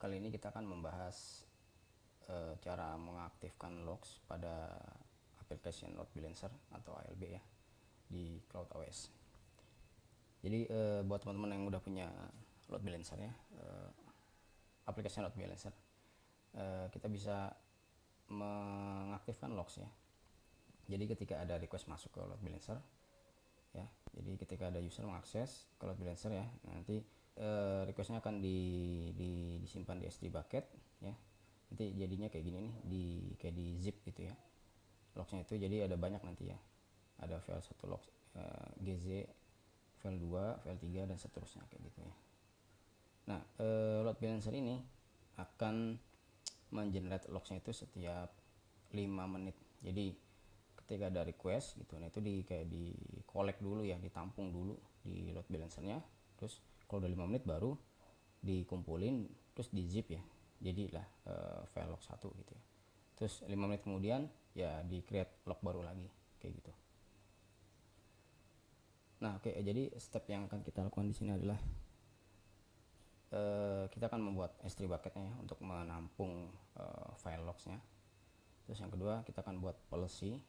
Kali ini kita akan membahas cara mengaktifkan logs pada aplikasi load balancer atau ALB ya di CloudOS. Jadi buat teman-teman yang udah punya load balancer ya, aplikasi load balancer, kita bisa mengaktifkan logs ya. Jadi ketika ada request masuk ke load balancer ya, jadi ketika ada user mengakses ke load balancer ya, nanti requestnya akan disimpan di S3 bucket ya. Nanti jadinya kayak gini nih, kayak di zip gitu ya logsnya itu. Jadi ada banyak nanti ya, ada file 1 log, gz, file 2, file 3 dan seterusnya kayak gitu ya. Nah, load balancer ini akan mengenerate logsnya itu setiap 5 menit. Jadi ketika ada request gitu, nah itu kayak di collect dulu ya, ditampung dulu di load balancernya. Terus kalau udah 5 menit baru dikumpulin, terus di zip ya, jadilah file log 1 gitu ya. Terus 5 menit kemudian ya di create log baru lagi kayak gitu. Nah oke, jadi step yang akan kita lakukan di sini adalah kita akan membuat S3 bucketnya ya, untuk menampung file logsnya. Terus yang kedua, kita akan buat policy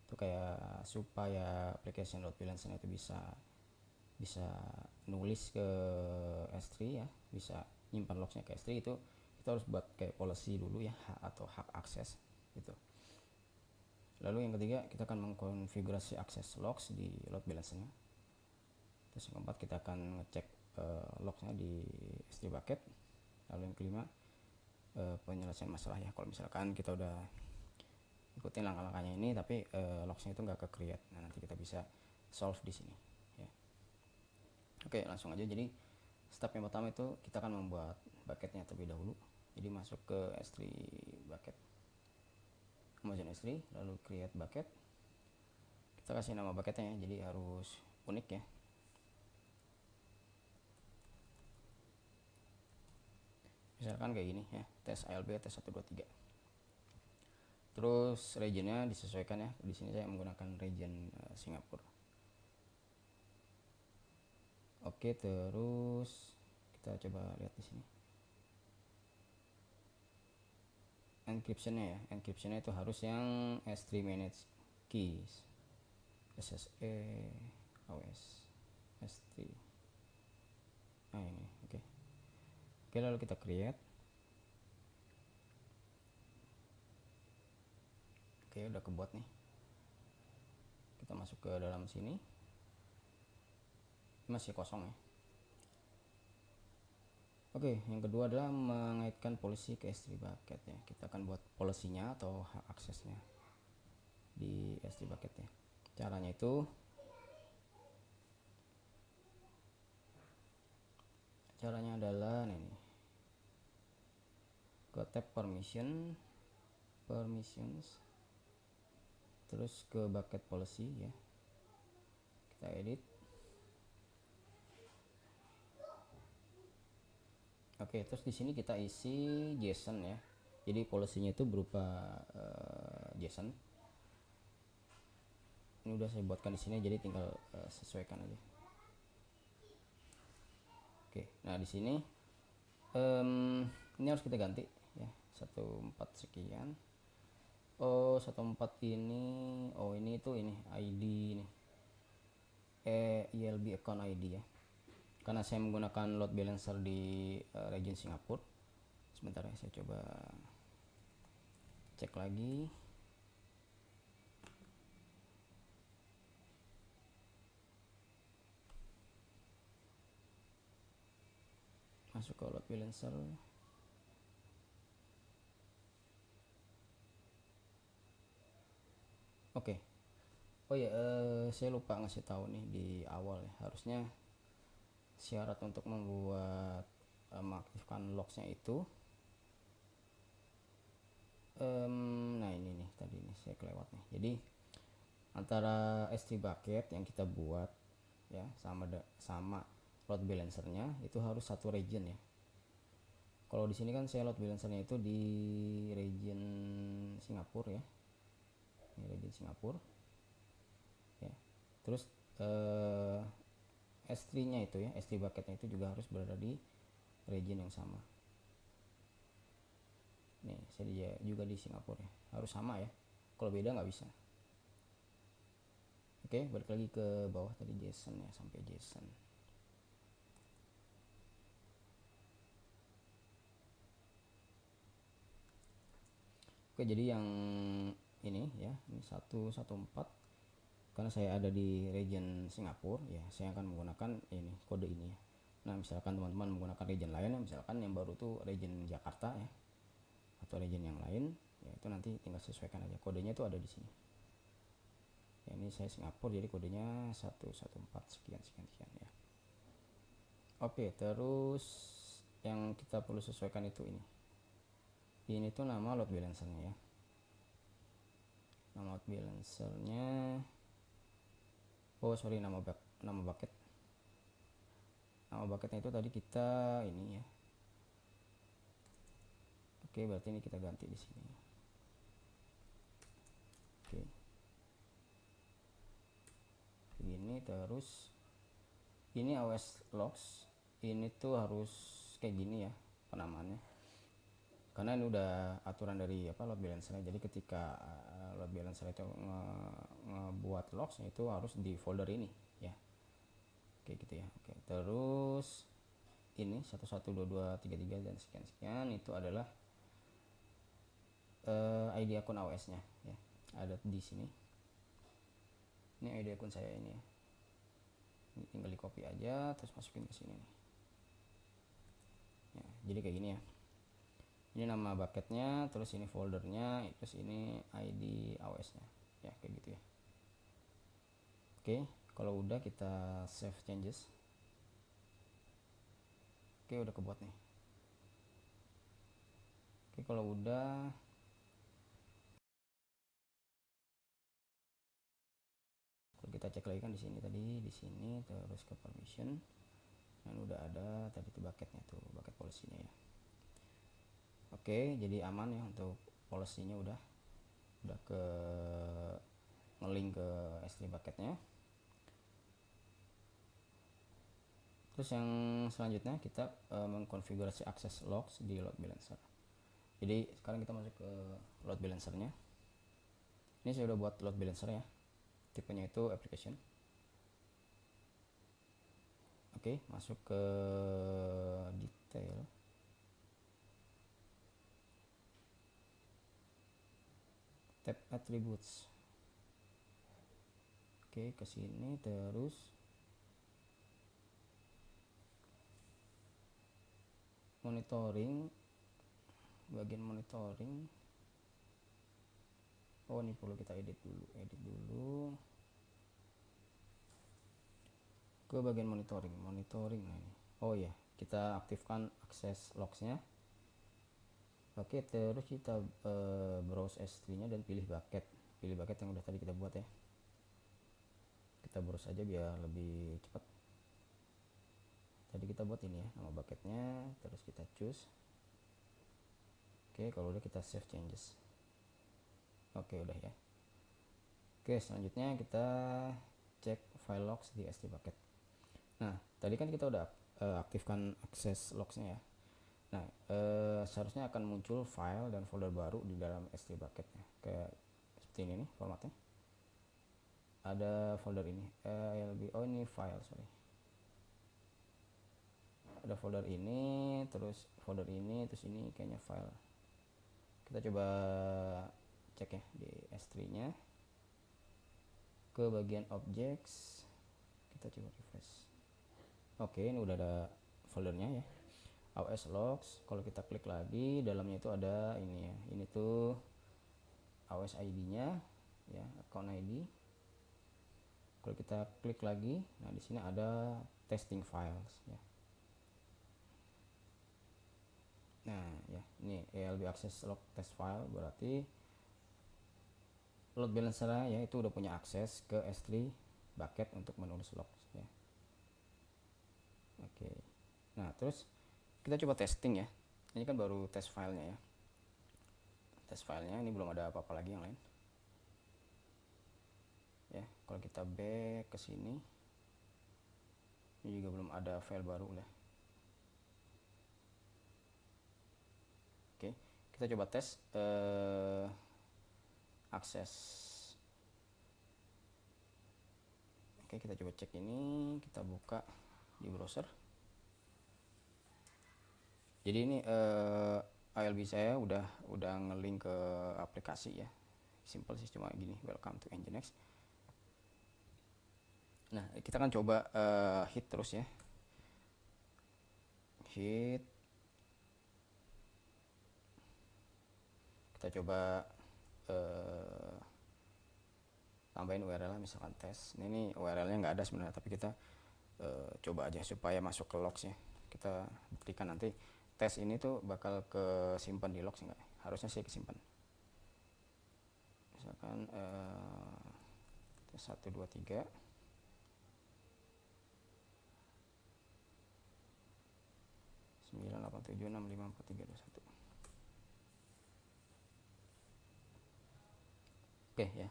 itu kayak supaya application load balancer itu bisa nulis ke S3 ya, bisa nyimpan logsnya ke S3. Itu kita harus buat kayak policy dulu ya, hak atau hak akses gitu. Lalu yang ketiga, kita akan mengkonfigurasi akses logs di load balancernya. Terus yang keempat, kita akan ngecek logsnya di S3 bucket. Lalu yang kelima, penyelesaian masalah ya, kalau misalkan kita udah ikutin langkah-langkahnya ini tapi logsnya itu nggak ke create, nah nanti kita bisa solve di sini ya. Oke, langsung aja. Jadi step yang pertama itu kita akan membuat bucketnya terlebih dahulu. Jadi masuk ke S3 bucket, Amazon S3, lalu create bucket. Kita kasih nama bucketnya ya, jadi harus unik ya. Misalkan kayak gini ya, tes ALB tes 1 2 3. Terus regionnya disesuaikan ya. Di sini saya menggunakan region Singapura. Oke, terus kita coba lihat di sini. Encryptionnya ya, encryptionnya itu harus yang S3 manage keys, SSE, OS, S3. Nah ini, oke. Oke, lalu kita create. Oke, udah kebuat nih. Kita masuk ke dalam sini. Masih kosong ya. Oke, yang kedua adalah mengaitkan policy ke S3 bucket ya. Kita akan buat policy-nya atau hak aksesnya di S3 bucket ya. Caranya itu adalah ini. Ke tab permissions, terus ke bucket policy ya. Kita edit. Oke, terus di sini kita isi JSON ya. Jadi policy-nya itu berupa JSON. Ini udah saya buatkan di sini, jadi tinggal sesuaikan aja. Oke, nah di sini ini harus kita ganti ya, 14 sekian. Oh, 14 ini, oh ini itu ini ID ini. ELB account ID ya. Karena saya menggunakan load balancer di region Singapura. Sebentar ya, saya coba cek lagi. Masuk ke load balancer. Oke. Oh ya, saya lupa ngasih tahu nih di awal ya. Harusnya syarat untuk membuat mengaktifkan logsnya itu nah ini nih, tadi nih saya kelewat nih. Jadi antara S3 bucket yang kita buat ya sama load balancernya itu harus satu region ya. Kalau di sini kan saya load balancernya itu di region Singapura ya. Ini region Singapura ya. Terus S3 nya itu ya, S3 bucketnya itu juga harus berada di region yang sama. saya juga di Singapura ya, harus sama ya, kalau beda nggak bisa. Oke, balik lagi ke bawah tadi JSON ya, sampai JSON. Oke, jadi yang ini ya, ini 114, karena saya ada di region Singapura ya, saya akan menggunakan ini kode ini ya. Nah, misalkan teman-teman menggunakan region lain ya, misalkan yang baru tuh region Jakarta ya, atau region yang lain ya, itu nanti tinggal sesuaikan aja, kodenya itu ada di sini ya. Ini saya Singapura, jadi kodenya 114 sekian sekian sekian ya. Oke, terus yang kita perlu sesuaikan itu ini tuh nama load balancernya ya. Nama load balancernya, oh sorry, nama bucket. Nama bucketnya itu tadi kita ini ya. Oke, berarti ini kita ganti di sini. Oke, begini. Terus ini AWS logs, ini tuh harus kayak gini ya penamaannya, karena ini udah aturan dari load balancer. Jadi ketika load balancer itu ngebuat logsnya itu harus di folder ini ya, kayak gitu ya. Oke, terus ini 112233 dan sekian sekian itu adalah ID akun AWS nya ya, ada di sini. Ini ID akun saya ini ya, ini tinggal di copy aja terus masukin ke sini nih ya. Jadi kayak gini ya, ini nama bucketnya, terus ini foldernya, terus ini ID AWS nya ya, kayak gitu ya. Oke, kalau udah kita save changes. Oke, udah kebuat nih. Oke, kalau udah kita cek lagi kan di sini tadi, di sini terus ke permission, dan udah ada tadi tuh bucketnya tuh, bucket policy-nya ya. Oke, jadi aman ya untuk policy-nya, udah ke ngelink ke S3 bucketnya. Terus yang selanjutnya kita mengkonfigurasi akses logs di load balancer. Jadi sekarang kita masuk ke load balancernya. Ini saya udah buat load balancer ya, tipenya itu application. Oke, masuk ke detail. Tab attributes. Oke, ke sini terus monitoring, bagian monitoring. Oh, ini perlu kita edit dulu ke bagian monitoring. Nah ini, oh ya, kita aktifkan akses logsnya. Oke, terus kita browse S3 nya dan pilih bucket yang udah tadi kita buat ya. Kita browse aja biar lebih cepat. Tadi kita buat ini ya, nama bucketnya, terus kita choose. Oke, kalau udah kita save changes. Oke, udah ya. Oke, selanjutnya kita cek file logs di S3 bucket. Nah, tadi kan kita udah aktifkan akses logsnya ya. Nah, seharusnya akan muncul file dan folder baru di dalam S3 bucketnya, kayak seperti ini nih formatnya. Ada folder ini, oh ini file, sorry. Ada folder ini, terus folder ini, terus ini kayaknya file. Kita coba cek ya di S3 nya, ke bagian objects, kita coba refresh. Oke, ini udah ada foldernya ya, AWS logs. Kalau kita klik lagi, dalamnya itu ada ini ya, ini tuh AWS ID nya ya, account ID. Kalau kita klik lagi, nah di sini ada testing files ya. Nah ya, ini ALB access log test file, berarti load balancer ya itu udah punya akses ke S3 bucket untuk menulis log ya. Oke, nah terus kita coba testing ya. Ini kan baru test filenya ya, test filenya ini belum ada apa-apa lagi yang lain ya. Kalau kita back ke sini, ini juga belum ada file baru lah. Oke, kita coba tes akses. Oke, kita coba cek ini, kita buka di browser. Jadi ini ALB saya udah ngelink ke aplikasi ya. Simple sih, cuma gini, welcome to Nginx. Nah, kita kan coba hit terus ya. Hit. Kita coba tambahin URL misalkan tes. Ini URL-nya nggak ada sebenarnya, tapi kita coba aja supaya masuk ke logs ya. Kita buktikan nanti tes ini tuh bakal kesimpan di logs nggak? Harusnya sih kesimpan. Misalkan tes 1 2 3 987654321. Oke ya.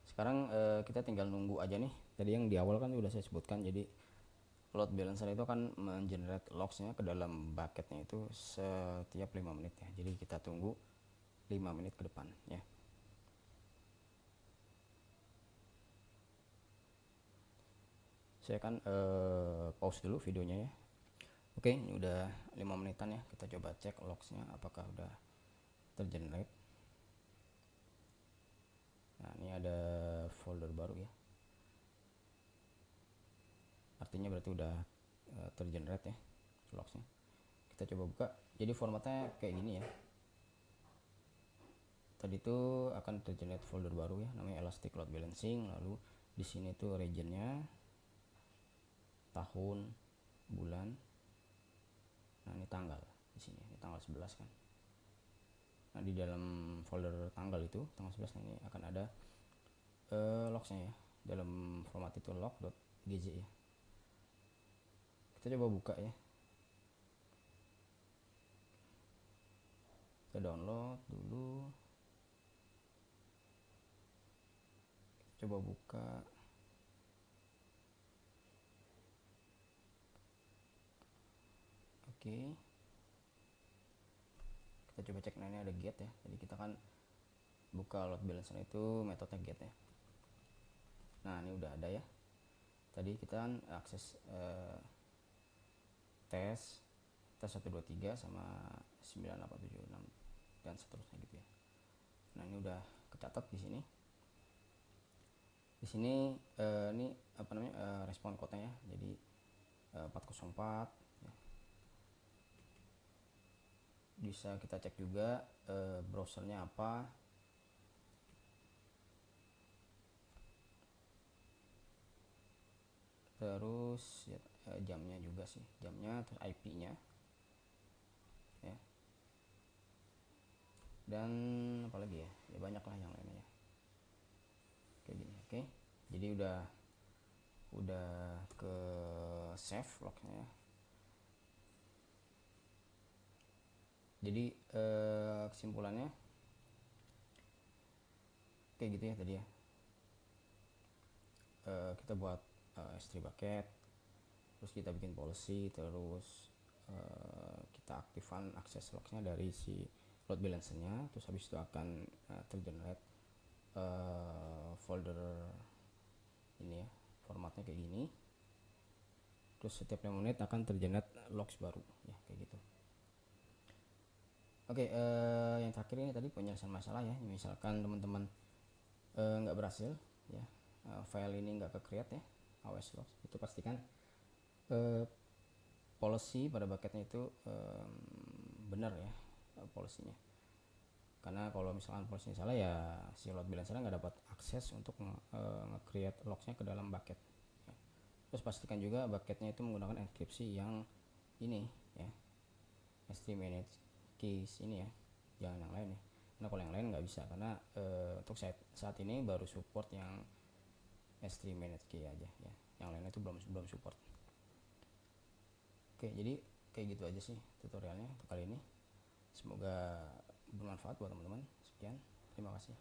Sekarang kita tinggal nunggu aja nih. Tadi yang di awal kan udah saya sebutkan, jadi load balancer itu akan mengenerate logsnya ke dalam bucketnya itu setiap 5 menit ya. Jadi kita tunggu 5 menit ke depan ya. Saya akan pause dulu videonya ya. Oke, ini udah 5 menitan ya. Kita coba cek logsnya apakah udah tergenerate. Nah, ini ada folder baru ya. Artinya berarti udah tergenerate ya logsnya. Kita coba buka. Jadi formatnya kayak gini ya. Tadi itu akan tergenerate folder baru ya, namanya Elastic Load Balancing. Lalu di sini tuh regionnya, tahun, bulan. Nah, ini tanggal di sini. Ini tanggal 11 kan. Nah, di dalam folder tanggal itu, tanggal 11, nah ini akan ada logsnya ya. Dalam format itu log.gz ya. Kita coba buka ya. Kita download dulu. Kita coba buka. Oke. Kita coba cek, nah ini ada get ya. Jadi kita kan buka load balancer itu metode get ya. Nah, ini udah ada ya. Tadi kita kan akses tes 1 2 3 sama 9876 dan seterusnya gitu ya. Nah, ini udah kecatat di sini. Di sini ini apa namanya respon code-nya ya. Jadi 404 ya. Bisa kita cek juga browsernya apa. Terus ya, jamnya juga sih, jamnya, terus IP-nya ya. Dan apalagi ya, ya banyak lah yang lainnya ya. Kayak gini, oke. Jadi udah ke save lognya ya. Jadi kesimpulannya kayak gitu ya tadi ya. Kita buat S3 bucket, terus kita bikin policy, terus kita aktifkan akses logsnya dari si load balancernya, terus habis itu akan tergenerate folder ini ya, formatnya kayak gini. Terus setiap 5 menit akan tergenerate logs baru ya, kayak gitu. Oke, yang terakhir ini tadi penyelesaian masalah ya. Misalkan teman-teman nggak berhasil ya, file ini nggak ke create ya, AWS logs, itu pastikan policy pada bucketnya itu benar ya policy-nya. Karena kalau misalkan policy salah ya si load balancer nggak dapat akses untuk nge-create logsnya ke dalam bucket ya. Terus pastikan juga bucketnya itu menggunakan enkripsi yang ini ya, S3 manage keys ini ya, jangan yang lain ya. Karena kalau yang lain nggak bisa, karena untuk saat ini baru support yang S3 manage key aja ya, yang lainnya itu belum support. Oke, jadi kayak gitu aja sih tutorialnya untuk kali ini. Semoga bermanfaat buat teman-teman. Sekian, terima kasih.